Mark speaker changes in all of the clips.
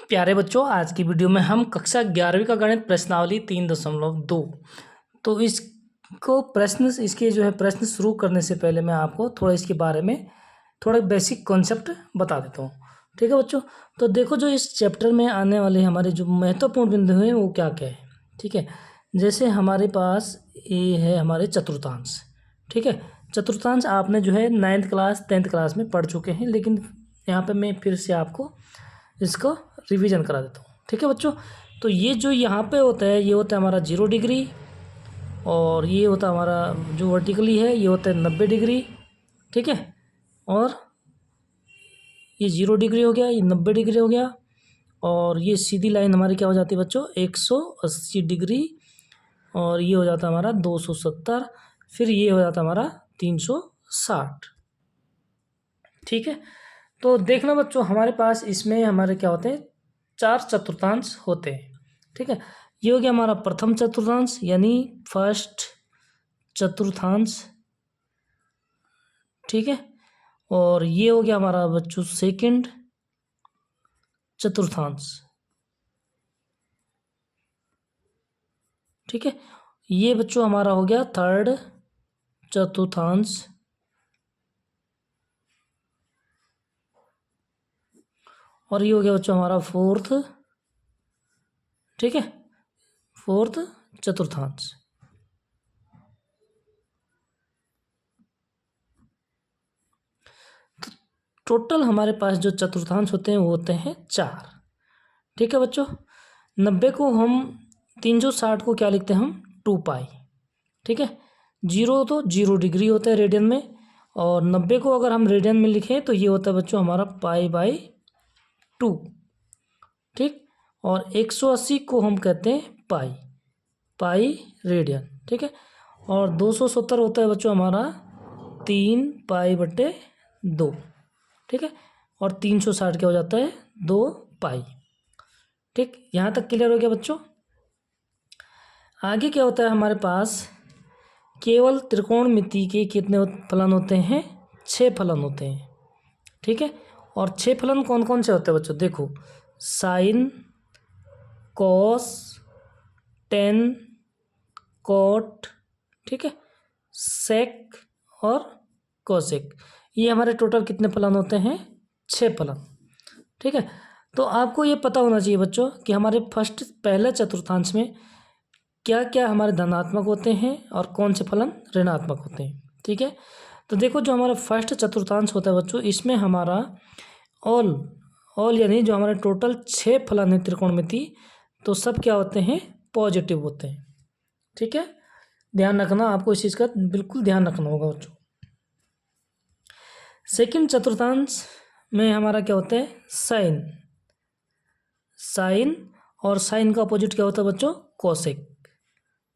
Speaker 1: प्यारे बच्चों, आज की वीडियो में हम कक्षा 11वीं का गणित प्रश्नावली 3.2। तो इसके जो है प्रश्न शुरू करने से पहले मैं आपको थोड़ा इसके बारे में थोड़ा बेसिक कॉन्सेप्ट बता देता हूँ। ठीक है बच्चों, तो देखो जो इस चैप्टर में आने वाले हमारे जो महत्वपूर्ण बिंदु हैं वो क्या क्या है। ठीक है, जैसे हमारे पास ये है हमारे चतुर्थांश। ठीक है, चतुर्थांश आपने जो है 9th क्लास 10th क्लास में पढ़ चुके हैं, लेकिन यहाँ पे मैं फिर से आपको इसको रिवीजन करा देता हूँ। ठीक है बच्चों, तो ये जो यहाँ पे होता है ये होता है हमारा 0 डिग्री, और ये होता है हमारा जो वर्टिकली है ये होता है 90 डिग्री। ठीक है, और ये 0 डिग्री हो गया, ये 90 डिग्री हो गया, और ये सीधी लाइन हमारी क्या हो जाती है बच्चों 180 डिग्री, और ये हो जाता है हमारा 270, फिर ये हो जाता है हमारा 360। ठीक है, तो देखना बच्चों हमारे पास इसमें हमारे क्या होते हैं 4 चतुर्थांश होते हैं। ठीक है, ये हो गया हमारा प्रथम चतुर्थांश यानी फर्स्ट चतुर्थांश। ठीक है, और ये हो गया हमारा बच्चों सेकंड चतुर्थांश। ठीक है, ये बच्चों हमारा हो गया थर्ड चतुर्थांश, और ये हो गया बच्चों हमारा फोर्थ। ठीक है, फोर्थ चतुर्थांश। टोटल हमारे पास जो चतुर्थांश होते हैं वो होते हैं 4। ठीक है बच्चों, 90 को हम 360 को क्या लिखते हैं हम 2 पाई। ठीक है, 0 तो 0 डिग्री होता है रेडियन में, और 90 को अगर हम रेडियन में लिखें तो ये होता है बच्चों हमारा π/2। ठीक, और 180 को हम कहते हैं पाई रेडियन। ठीक है, और 270 होता है बच्चों हमारा 3π/2। ठीक है, और 360 क्या हो जाता है 2 पाई। ठीक, यहाँ तक क्लियर हो गया बच्चों। आगे क्या होता है हमारे पास केवल त्रिकोणमिति के कितने फलन होते हैं 6 फलन होते हैं। ठीक है, और 6 फलन कौन कौन से होते हैं बच्चों, देखो साइन, कॉस, टेन, कॉट, ठीक है, सेक और कोसेक। ये हमारे टोटल कितने फलन होते हैं 6 फलन। ठीक है, तो आपको ये पता होना चाहिए बच्चों कि हमारे पहले चतुर्थांश में क्या क्या हमारे धनात्मक होते हैं और कौन से फलन ऋणात्मक होते हैं। ठीक है, तो देखो जो हमारा फर्स्ट चतुर्थांश होता है बच्चों इसमें हमारा ऑल यानी जो हमारे टोटल 6 फलन है त्रिकोणमिति, तो सब क्या होते हैं पॉजिटिव होते हैं। ठीक है, ध्यान रखना, आपको इस चीज़ का बिल्कुल ध्यान रखना होगा बच्चों। सेकंड चतुर्थांश में हमारा क्या होता है साइन, और साइन का अपोजिट क्या होता है बच्चों कोसेक।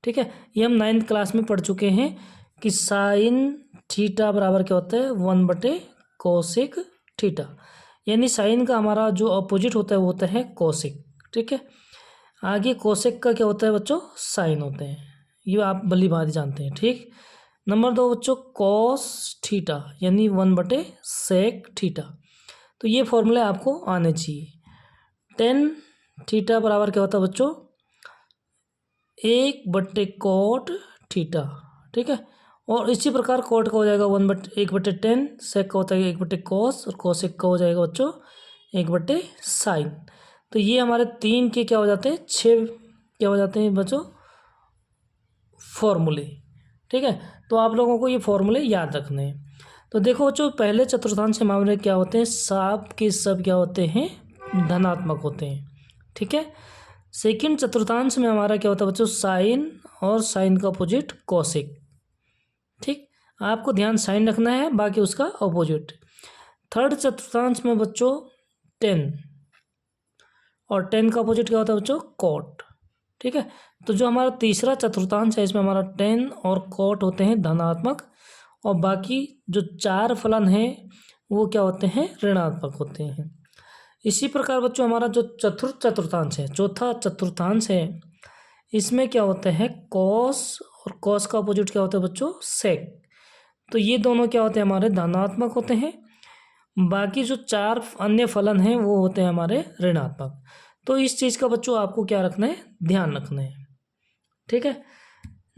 Speaker 1: ठीक है, ये हम 9th क्लास में पढ़ चुके हैं कि साइन थीटा बराबर क्या होता है 1/कोसेक थीटा, यानी साइन का हमारा जो अपोजिट होता है वो होता है कोसेक। ठीक है, आगे कोसेक का क्या होता है बच्चों साइन होते हैं, ये आप भली भांति जानते हैं। ठीक, नंबर 2 बच्चों कॉस थीटा यानी 1/सेक थीटा, तो ये फॉर्मूले आपको आने चाहिए। टेन थीटा बराबर क्या होता है बच्चों 1/कॉट थीटा। ठीक है, और इसी प्रकार कॉट का हो जाएगा 1/10, सेक का होता है 1/कॉस, और कोसेक का हो जाएगा बच्चों 1/साइन। तो ये हमारे 3 के क्या हो जाते हैं 6 क्या हो जाते हैं बच्चों फॉर्मूले। ठीक है, तो आप लोगों को ये फॉर्मूले याद रखने हैं। तो देखो बच्चों पहले चतुर्थांश के मामले क्या होते हैं सब के सब क्या होते हैं धनात्मक होते हैं। ठीक है, सेकंड चतुर्थांश में हमारा क्या होता है बच्चों साइन, और साइन का अपोजिट कोसेक। ठीक, आपको ध्यान साइन रखना है, बाकी उसका अपोजिट। थर्ड चतुर्थांश में बच्चों टेन, और टेन का अपोजिट क्या होता है बच्चों कॉट। ठीक है, तो जो हमारा तीसरा चतुर्थांश है इसमें हमारा टेन और कॉट होते हैं धनात्मक, और बाकी जो 4 फलन हैं वो क्या होते हैं ऋणात्मक होते हैं। इसी प्रकार बच्चों हमारा जो चतुर्थ चतुर्थांश है चौथा चतुर्थांश है इसमें क्या होते हैं कॉस, और कॉस का अपोजिट क्या होता है बच्चों सेक। तो ये दोनों क्या होते हैं हमारे धनात्मक होते हैं, बाकी जो 4 अन्य फलन हैं वो होते हैं हमारे ऋणात्मक। तो इस चीज़ का बच्चों आपको क्या रखना है, ध्यान रखना है। ठीक है,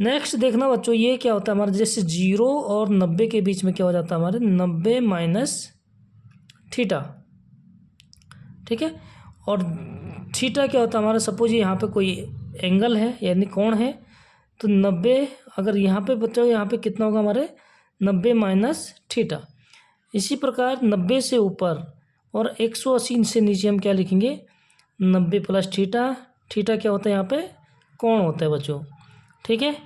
Speaker 1: नेक्स्ट देखना बच्चों, ये क्या होता है हमारे, जैसे 0 और 90 के बीच में क्या हो जाता है हमारे 90 माइनस थीटा। ठीक है, और थीटा क्या होता है हमारा, सपोज यहाँ पे कोई एंगल है यानी कोण है, तो 90 अगर यहाँ पे बच्चों यहाँ पे कितना होगा हमारे 90 माइनस थीटा। इसी प्रकार 90 से ऊपर और 180 से नीचे हम क्या लिखेंगे, 90 प्लस थीटा। थीटा क्या होता है यहाँ पे, कोण होता है बच्चों। ठीक है,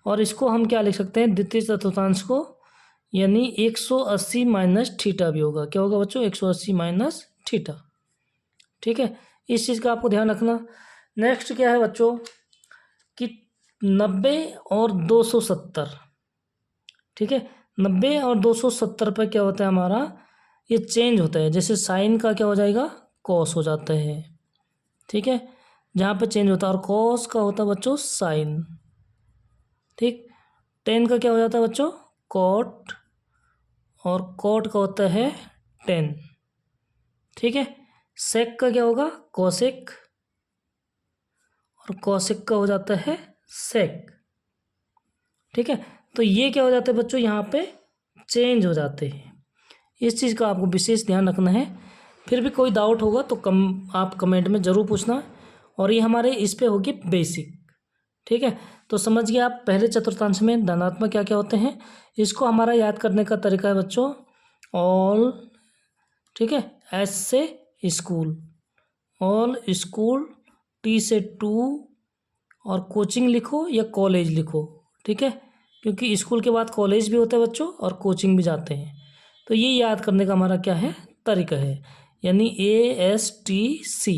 Speaker 1: और इसको हम क्या लिख सकते हैं, द्वितीय चतुर्थांश को, यानी 180 माइनस थीटा भी होगा। क्या होगा बच्चों, 180 माइनस थीटा। ठीक है, इस चीज़ का आपको ध्यान रखना। नेक्स्ट क्या है बच्चों कि 90 और 270। ठीक है, 90 और 270 पे क्या होता है हमारा, ये चेंज होता है। जैसे साइन का क्या हो जाएगा, कॉस हो जाता है। ठीक है, जहाँ पे चेंज होता है, और कॉस का होता है बच्चों साइन। ठीक, टेन का क्या हो जाता है बच्चों, कॉट, और कॉट का होता है टेन। ठीक है, सेक का क्या होगा, कोसेक, और कोसेक का हो जाता है सेक। ठीक है, तो ये क्या हो जाता है बच्चों, यहाँ पे चेंज हो जाते हैं। इस चीज़ का आपको विशेष ध्यान रखना है। फिर भी कोई डाउट होगा तो आप कमेंट में ज़रूर पूछना। और ये हमारे इस पे होगी बेसिक। ठीक है, तो समझ गए आप पहले चतुर्थांश में धनात्मक क्या क्या होते हैं। इसको हमारा याद करने का तरीका है बच्चों, ऑल, ठीक है, एस से स्कूल, ऑल स्कूल, टी से टू, और कोचिंग लिखो या कॉलेज लिखो। ठीक है, क्योंकि स्कूल के बाद कॉलेज भी होता है बच्चों, और कोचिंग भी जाते हैं। तो ये याद करने का हमारा क्या है, तरीका है, यानी ASTC।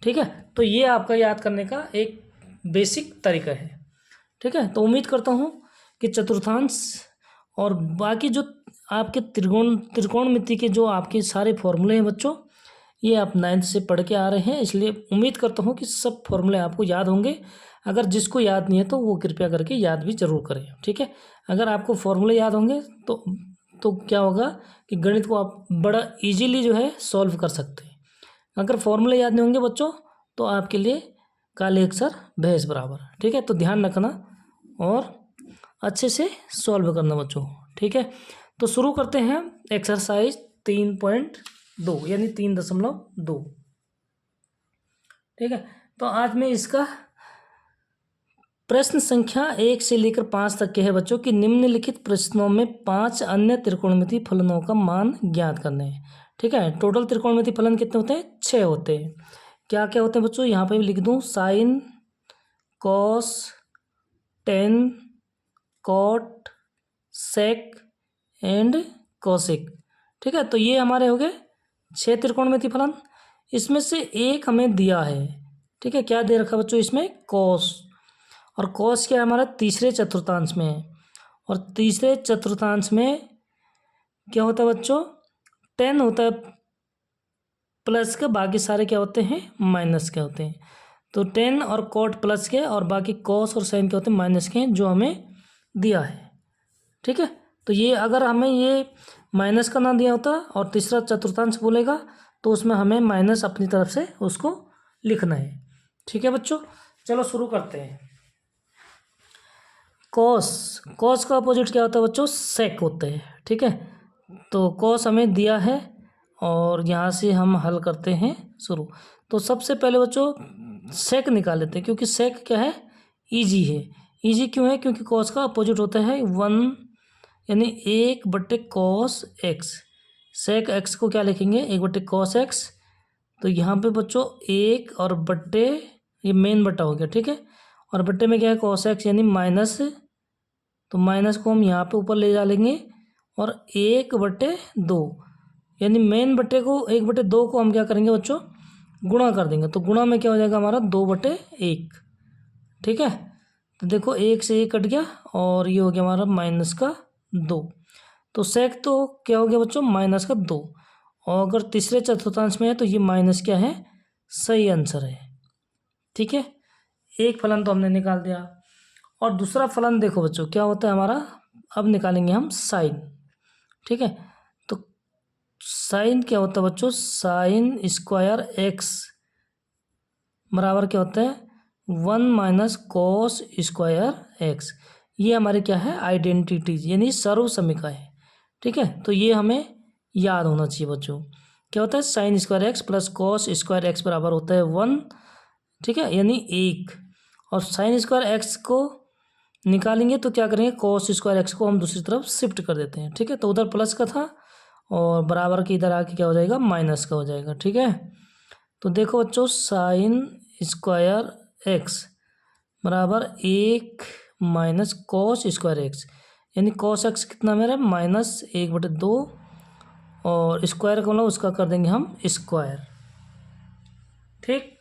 Speaker 1: ठीक है, तो ये आपका याद करने का एक बेसिक तरीका है। ठीक है, तो उम्मीद करता हूँ कि चतुर्थांश और बाकी जो आपके त्रिकोणमिति के जो आपके सारे फॉर्मूले हैं बच्चों, ये आप 9th से पढ़ के आ रहे हैं, इसलिए उम्मीद करता हूँ कि सब फॉर्मूले आपको याद होंगे। अगर जिसको याद नहीं है तो वो कृपया करके याद भी ज़रूर करें। ठीक है, अगर आपको फॉर्मूले याद होंगे तो क्या होगा कि गणित को आप बड़ा इजीली जो है सॉल्व कर सकते हैं। अगर फॉर्मूले याद नहीं होंगे बच्चों तो आपके लिए काले अक्षर भैंस बराबर। ठीक है, तो ध्यान रखना और अच्छे से सॉल्व करना बच्चों। ठीक है, तो शुरू करते हैं एक्सरसाइज 3.2 यानी 3.2। ठीक है, तो आज मैं इसका प्रश्न संख्या 1 से लेकर 5 तक के है बच्चों कि निम्नलिखित प्रश्नों में 5 अन्य त्रिकोणमितीय फलनों का मान ज्ञात करने हैं। ठीक है, टोटल त्रिकोणमितीय फलन कितने होते हैं, 6 होते हैं। क्या क्या होते हैं बच्चों, यहाँ पे भी लिख दूँ, sine, cos, tan, cot, sec and cosec. ठीक है, तो ये हमारे हो गए 6 त्रिकोणमितीय फलन। इसमें से एक हमें दिया है। ठीक है, क्या दे रखा बच्चों इसमें, कॉस, और कॉस क्या है हमारा तीसरे चतुर्थांश में है, और तीसरे चतुर्थांश में क्या होता है बच्चों, टेन होता है प्लस का, बाकी सारे क्या होते हैं माइनस के होते हैं। तो टेन और कॉट प्लस के, और बाकी कॉस और साइन के होते हैं माइनस के, जो हमें दिया है। ठीक है, तो ये अगर हमें ये माइनस का ना दिया होता और तीसरा चतुर्थांश बोलेगा तो उसमें हमें माइनस अपनी तरफ से उसको लिखना है। ठीक है बच्चों, चलो शुरू करते हैं। कॉस का अपोजिट क्या होता है बच्चों, सेक होता है। ठीक है, तो कॉस हमें दिया है और यहाँ से हम हल करते हैं शुरू। तो सबसे पहले बच्चों सेक निकाल लेते हैं, क्योंकि सेक क्या है, इजी है। इजी क्यों है, क्योंकि कॉस का अपोजिट होता है 1, यानी 1/cos x। सेक एक्स को क्या लिखेंगे, 1/cos x। तो यहाँ पे बच्चों 1 और बट्टे, ये मेन बट्टा हो गया। ठीक है, और बट्टे में क्या है cos x यानी माइनस, तो माइनस को हम यहाँ पे ऊपर ले जा लेंगे, और 1/2 यानी मेन बट्टे को 1/2 को हम क्या करेंगे बच्चों, गुणा कर देंगे। तो गुणा में क्या हो जाएगा हमारा 2/1। ठीक है, तो देखो 1 से 1 कट गया, और ये हो गया हमारा -2। तो सेक तो क्या हो गया बच्चों, -2। और अगर तीसरे चतुर्थांश में है तो ये माइनस क्या है, सही आंसर है। ठीक है, एक फलन तो हमने निकाल दिया। और दूसरा फलन देखो बच्चों क्या होता है हमारा, अब निकालेंगे हम साइन। ठीक है, तो साइन क्या होता है बच्चों, साइन स्क्वायर एक्स बराबर क्या होता है 1 माइनस कॉस स्क्वायर एक्स। ये हमारी क्या है आइडेंटिटीज यानी सर्व समीका है। ठीक है, तो ये हमें याद होना चाहिए बच्चों। क्या होता है sine square x plus cos square x बराबर होता है 1। ठीक है, यानी 1। और साइन स्क्वायर एक्स को निकालेंगे तो क्या करेंगे, कॉस स्क्वायर एक्स को हम दूसरी तरफ शिफ्ट कर देते हैं। ठीक है, तो उधर प्लस का था और बराबर के इधर आके क्या हो जाएगा माइनस का हो जाएगा। ठीक है, तो देखो बच्चों साइन स्क्वायर एक्स बराबर 1 माइनस कॉस स्क्वायर एक्स, यानी कॉस एक्स कितना मेरा -1/2 और स्क्वायर का मतलब उसका कर देंगे हम स्क्वायर। ठीक,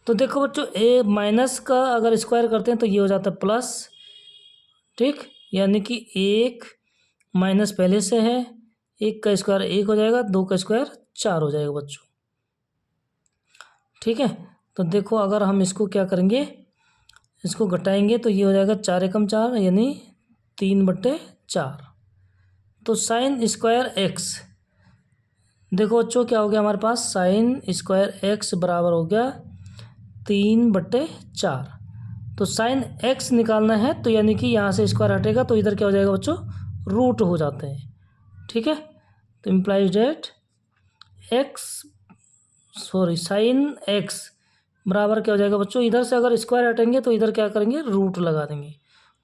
Speaker 1: तो देखो बच्चों ए माइनस का अगर स्क्वायर करते हैं तो ये हो जाता है प्लस। ठीक, यानी कि 1 माइनस पहले से है, 1 का स्क्वायर 1 हो जाएगा, 2 का स्क्वायर 4 हो जाएगा बच्चों। ठीक है, तो देखो अगर हम इसको क्या करेंगे, इसको घटाएंगे तो ये हो जाएगा 4 एकम 4 यानी 3/4। तो साइन स्क्वायर एक्स देखो बच्चों क्या हो गया हमारे पास, साइन स्क्वायर एक्स बराबर हो गया 3/4। तो साइन एक्स निकालना है तो यानी कि यहाँ से स्क्वायर हटेगा तो इधर क्या हो जाएगा बच्चों रूट हो जाते हैं। ठीक है, तो इम्प्लाइज डेट साइन एक्स बराबर क्या हो जाएगा बच्चों, इधर से अगर स्क्वायर हटेंगे तो इधर क्या करेंगे रूट लगा देंगे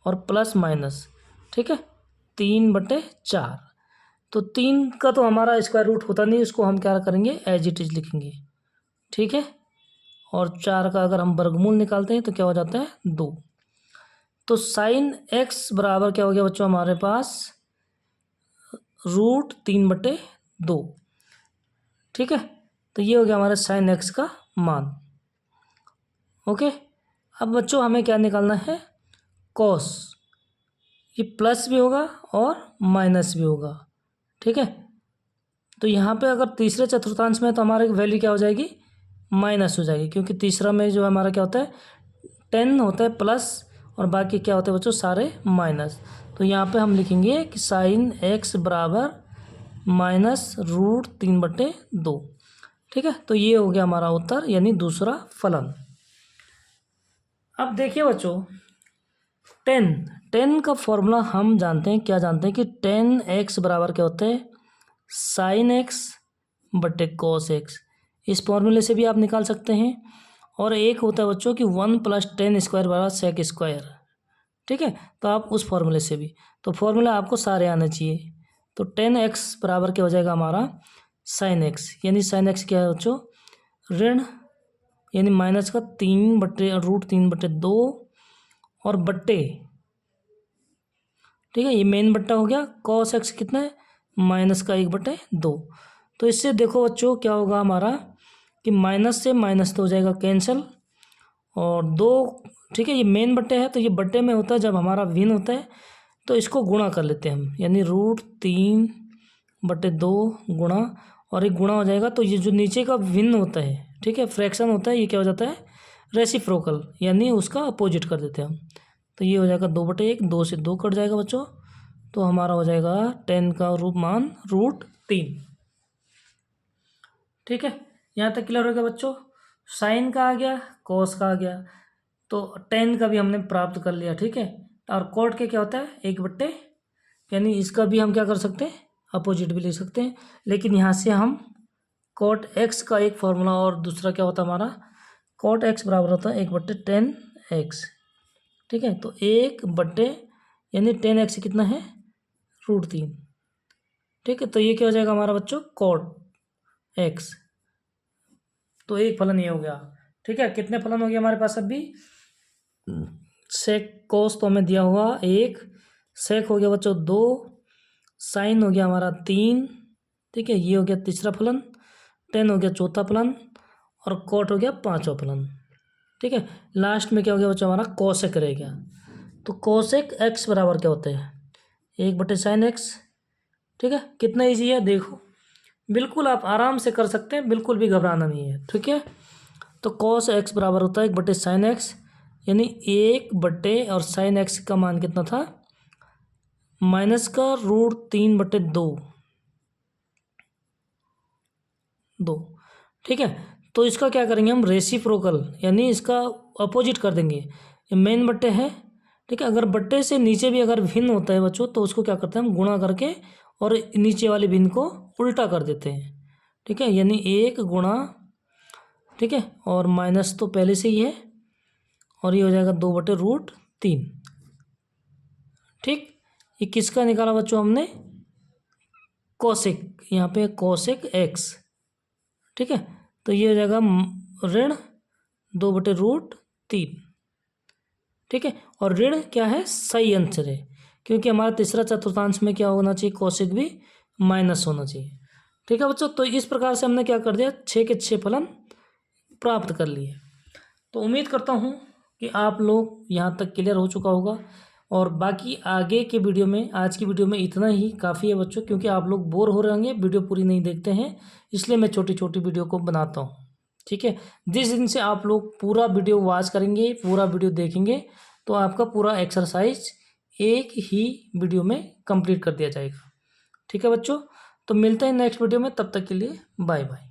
Speaker 1: और प्लस माइनस। ठीक है, 3/4। तो 3 का तो हमारा स्क्वायर रूट होता नहीं, उसको हम क्या करेंगे एज इट इज लिखेंगे। ठीक है, और 4 का अगर हम वर्गमूल निकालते हैं तो क्या हो जाता है 2। तो साइन एक्स बराबर क्या हो गया बच्चों हमारे पास √3/2। ठीक है, तो ये हो गया हमारे साइन एक्स का मान। ओके, अब बच्चों हमें क्या निकालना है कॉस, ये प्लस भी होगा और माइनस भी होगा। ठीक है, तो यहाँ पे अगर तीसरे चतुर्थांश में तो हमारे वैल्यू क्या हो जाएगी माइनस हो जाएगी, क्योंकि तीसरा में जो हमारा क्या होता है 10 होता है प्लस और बाकी क्या होते हैं बच्चों सारे माइनस। तो यहाँ पे हम लिखेंगे कि साइन एक्स बराबर -√3/2। ठीक है, तो ये हो गया हमारा उत्तर यानी दूसरा फलन। अब देखिए बच्चों 10 का फॉर्मूला हम जानते हैं, क्या जानते हैं कि 10x बराबर क्या होता है साइन एक्स बटे कॉस एक्स। इस फॉर्मूले से भी आप निकाल सकते हैं। और एक होता है बच्चों कि 1 + 10 स्क्वायर बराबर सेक स्क्वायर। ठीक है, तो आप उस फॉर्मूले से भी, तो फॉर्मूला आपको सारे आने चाहिए। तो 10x बराबर क्या हो जाएगा हमारा साइन एक्स, यानी साइन एक्स क्या है बच्चों ऋण यानी माइनस का 3/√3/2 और बट्टे। ठीक है, ये मेन बट्टा हो गया, कॉस एक्स कितना है -1/2। तो इससे देखो बच्चों क्या होगा हमारा कि माइनस से माइनस तो हो जाएगा कैंसिल और 2। ठीक है, ये मेन बट्टे है तो ये बट्टे में होता है जब हमारा भिन्न होता है तो इसको गुणा कर लेते हैं हम, यानी √3/2 गुणा और एक गुणा हो जाएगा। तो ये जो नीचे का भिन्न होता है ठीक है फ्रैक्शन होता है, ये क्या हो जाता है रेसिप्रोकल यानी उसका अपोजिट कर देते हैं हम। तो ये हो जाएगा 2/1, 2 से 2 कट जाएगा बच्चों, तो हमारा हो जाएगा 10 का मान √3। ठीक है, यहाँ तक क्लियर हो गया बच्चों। साइन का आ गया, कॉस का आ गया, तो 10 का भी हमने प्राप्त कर लिया। ठीक है, और कॉट के क्या होता है 1/, यानी इसका भी हम क्या कर सकते हैं अपोजिट भी ले सकते हैं। लेकिन यहाँ से हम कॉट एक्स का एक फॉर्मूला और दूसरा क्या होता है हमारा कॉट एक्स बराबर होता है 1/10x। ठीक है, तो 1/, यानी 10x कितना है √3। ठीक है, तो ये क्या हो जाएगा हमारा बच्चों कॉट एक्स। तो एक फलन ये हो गया। ठीक है, कितने फलन हो गए हमारे पास अभी सेक कोस तो हमें दिया हुआ 1, सेक हो गया बच्चों 2, साइन हो गया हमारा 3। ठीक है, ये हो गया तीसरा फलन, 10 हो गया चौथा फलन और कॉट हो गया पांचवा फलन। ठीक है, लास्ट में क्या हो गया बच्चों हमारा कोसेक रह गया। तो कोसेक एक्स बराबर क्या होता है 1/sin x। ठीक है, कितना ईजी है देखो, बिल्कुल आप आराम से कर सकते हैं, बिल्कुल भी घबराना नहीं है। ठीक है, तो cos x बराबर होता है 1/sin x, यानी 1/ और sin x का मान कितना था -√3/2। 2। ठीक है, तो इसका क्या करेंगे हम, रेसिप्रोकल यानी इसका अपोजिट कर देंगे। ये मेन बट्टे है, ठीक है, अगर बट्टे से नीचे भी अगर भिन्न होता है बच्चों तो उसको क्या करते हैं हम, गुणा करके और नीचे वाले भिन्न को उल्टा कर देते हैं। ठीक है, यानी 1 गुणा, ठीक है, और माइनस तो पहले से ही है, और ये हो जाएगा 2/√3। ठीक, ये किसका निकाला बच्चों हमने, कोसेक, यहाँ पे कोसेक एक्स। ठीक है, तो ये हो जाएगा ऋण 2/√3। ठीक है, और ऋण क्या है, सही आंसर है, क्योंकि हमारा तीसरा चतुर्थांश में क्या होना चाहिए, कोसेक भी माइनस होना चाहिए। ठीक है बच्चों, तो इस प्रकार से हमने क्या कर दिया, 6 के 6 फलन प्राप्त कर लिए। तो उम्मीद करता हूँ कि आप लोग यहाँ तक क्लियर हो चुका होगा, और बाकी आगे के वीडियो में, आज की वीडियो में इतना ही काफ़ी है बच्चों, क्योंकि आप लोग बोर हो रहे होंगे, वीडियो पूरी नहीं देखते हैं, इसलिए मैं छोटी छोटी वीडियो को बनाता हूँ। ठीक है, जिस दिन से आप लोग पूरा वीडियो वॉच करेंगे, पूरा वीडियो देखेंगे, तो आपका पूरा एक्सरसाइज एक ही वीडियो में कंप्लीट कर दिया जाएगा। ठीक है बच्चों, तो मिलते हैं नेक्स्ट वीडियो में, तब तक के लिए बाय बाय।